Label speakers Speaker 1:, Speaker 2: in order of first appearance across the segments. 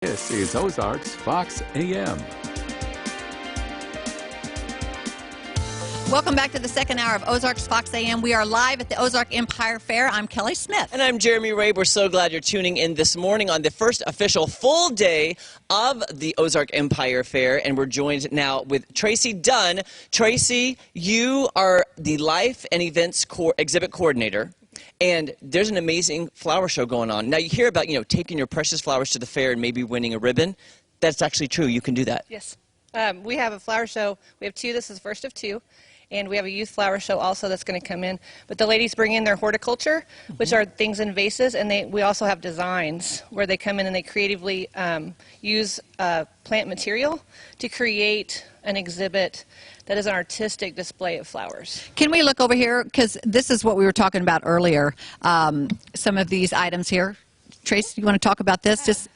Speaker 1: This is Ozarks Fox AM.
Speaker 2: Welcome back to the second hour of Ozarks Fox AM. We are live at the Ozark Empire Fair. I'm Kelly Smith.
Speaker 3: And I'm Jeremy Ray. We're so glad you're tuning in this morning on the first official full day of the Ozark Empire Fair. And we're joined now with Tracy Dunn. Tracy, you are the Life and Events Exhibit Coordinator. And there's an amazing flower show going on. Now, you hear about, taking your precious flowers to the fair and maybe winning a ribbon. That's actually true. You can do that.
Speaker 4: Yes. We have a flower show. We have two. This is the first of two. And we have a youth flower show also that's going to come in. But the ladies bring in their horticulture, which are things in vases. And we also have designs where they come in and they creatively use plant material to create an exhibit that is an artistic display of flowers.
Speaker 2: Can we look over here? Because this is what we were talking about earlier. Some of these items here. Trace, you want to talk about this?
Speaker 4: This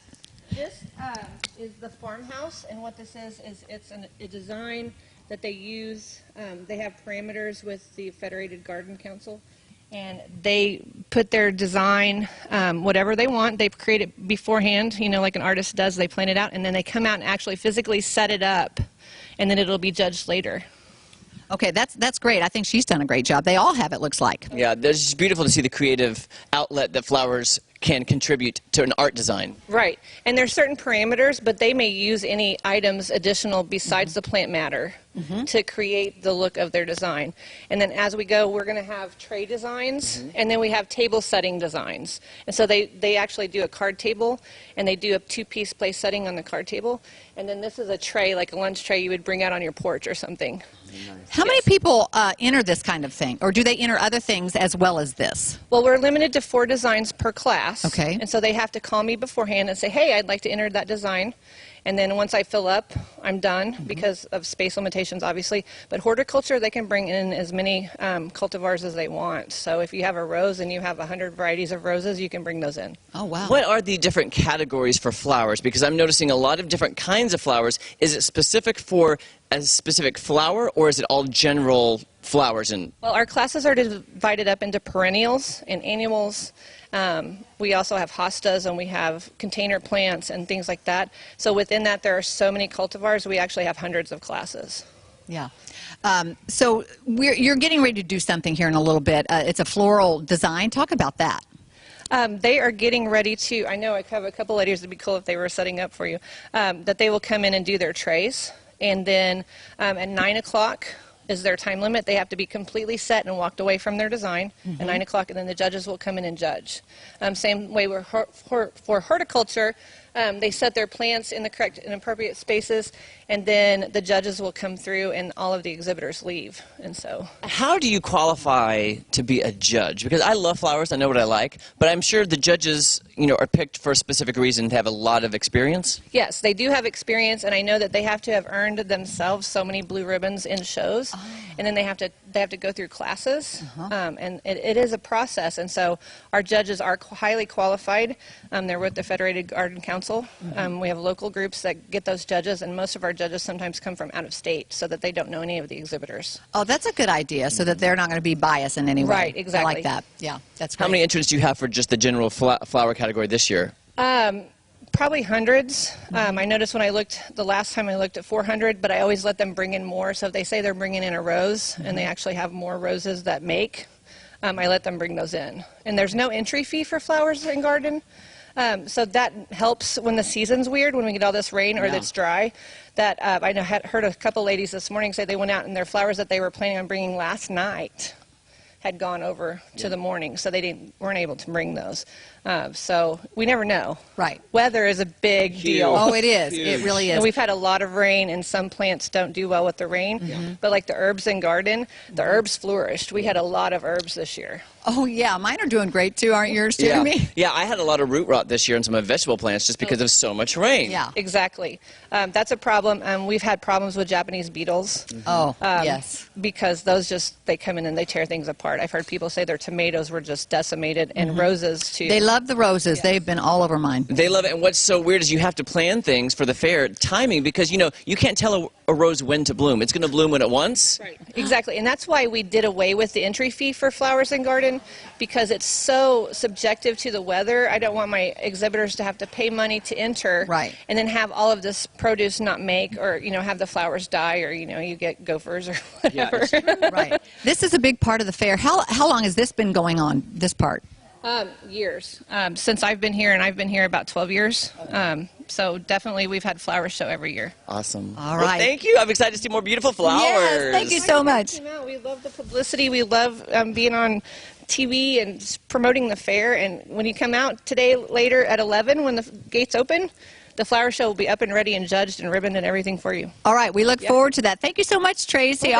Speaker 4: is the farmhouse. And what this is it's a design that they use. They have parameters with the Federated Garden Council. And they put their design, whatever they want. They create it beforehand, like an artist does. They plan it out, and then they come out and actually physically set it up, and then it'll be judged later.
Speaker 2: Okay, that's great. I think she's done a great job. They all have, it looks like.
Speaker 3: Yeah, it's just beautiful to see the creative outlet that flowers can contribute to an art design.
Speaker 4: Right. And there's certain parameters, but they may use any items additional besides the plant matter to create the look of their design. And then as we go, we're going to have tray designs, and then we have table setting designs. And so they actually do a card table, and they do a two-piece place setting on the card table. And then this is a tray, like a lunch tray you would bring out on your porch or something.
Speaker 2: How many people enter this kind of thing? Or do they enter other things as well as this?
Speaker 4: Well, we're limited to 4 designs per class.
Speaker 2: Okay.
Speaker 4: And so they have to call me beforehand and say, hey, I'd like to enter that design. And then once I fill up, I'm done because of space limitations, obviously. But horticulture, they can bring in as many cultivars as they want. So if you have a rose and you have 100 varieties of roses, you can bring those in.
Speaker 2: Oh, wow.
Speaker 3: What are the different categories for flowers? Because I'm noticing a lot of different kinds of flowers. Is it specific for a specific flower, or is it all general flowers?
Speaker 4: Well, our classes are divided up into perennials and annuals. We also have hostas, and we have container plants and things like that. So within that, there are so many cultivars. We actually have hundreds of classes.
Speaker 2: Yeah. So you're getting ready to do something here in a little bit. It's a floral design. Talk about that.
Speaker 4: They are getting ready to, I know I have a couple ladies, it'd be cool if they were setting up for you, that they will come in and do their trays. And then at 9 o'clock is their time limit. They have to be completely set and walked away from their design at 9 o'clock, and then the judges will come in and judge. Same way for horticulture, they set their plants in the correct and appropriate spaces, and then the judges will come through and all of the exhibitors leave. And so,
Speaker 3: How do you qualify to be a judge? Because I love flowers, I know what I like, but I'm sure the judges, are picked for a specific reason to have a lot of experience.
Speaker 4: yes, they do have experience, and I know that they have to have earned themselves so many blue ribbons in shows, and then they have to go through classes, and it is a process. And so our judges are highly qualified. They're with the Federated Garden Council. We have local groups that get those judges, and most of our judges sometimes come from out of state so that they don't know any of the exhibitors.
Speaker 2: Oh, that's a good idea, so that they're not going to be biased in any way.
Speaker 4: Right, exactly.
Speaker 2: I like that. Yeah, that's great.
Speaker 3: How many entrants do you have for just the general flower category this year?
Speaker 4: Probably hundreds. I noticed when I looked, the last time I looked at 400, but I always let them bring in more. So if they say they're bringing in a rose and they actually have more roses that make, I let them bring those in. And there's no entry fee for flowers and garden. So that helps when the season's weird, when we get all this rain or it's dry. That I heard a couple ladies this morning say they went out and their flowers that they were planning on bringing last night had gone over to the morning, so they weren't able to bring those. So we never know.
Speaker 2: Right.
Speaker 4: Weather is a big deal.
Speaker 2: Oh, it is. It really is.
Speaker 4: And we've had a lot of rain, and some plants don't do well with the rain. But like the herbs and garden, the herbs flourished. We had a lot of herbs this year.
Speaker 2: Oh, yeah. Mine are doing great, too. Aren't yours, Jeremy?
Speaker 3: Yeah, I had a lot of root rot this year on some of my vegetable plants just because of so much rain.
Speaker 2: Yeah.
Speaker 4: Exactly. That's a problem. We've had problems with Japanese beetles.
Speaker 2: Oh, yes.
Speaker 4: Because those they come in and they tear things apart. I've heard people say their tomatoes were just decimated, and roses, too.
Speaker 2: They love love the roses. They've been all over mine.
Speaker 3: They love it. And what's so weird is you have to plan things for the fair, timing, because, you know, you can't tell a rose when to bloom. It's going to bloom when it wants.
Speaker 4: Right. Exactly. And that's why we did away with the entry fee for Flowers and Garden, because it's so subjective to the weather. I don't want my exhibitors to have to pay money to enter.
Speaker 2: Right.
Speaker 4: And then have all of this produce not make, or, you know, have the flowers die, or, you know, you get gophers or whatever.
Speaker 3: Yeah,
Speaker 2: Right. This is a big part of the fair. How long has this been going on, this part?
Speaker 4: Years. Since I've been here, and I've been here about 12 years. So definitely we've had flower show every year.
Speaker 3: Awesome.
Speaker 2: All
Speaker 3: Well,
Speaker 2: right.
Speaker 3: thank you. I'm excited to see more beautiful flowers.
Speaker 2: Yes, thank you so much.
Speaker 4: We love the publicity. We love being on TV and promoting the fair. And when you come out today later at 11 when the gates open, the flower show will be up and ready and judged and ribboned and everything for you.
Speaker 2: All right, we look forward to that. Thank you so much, Tracy.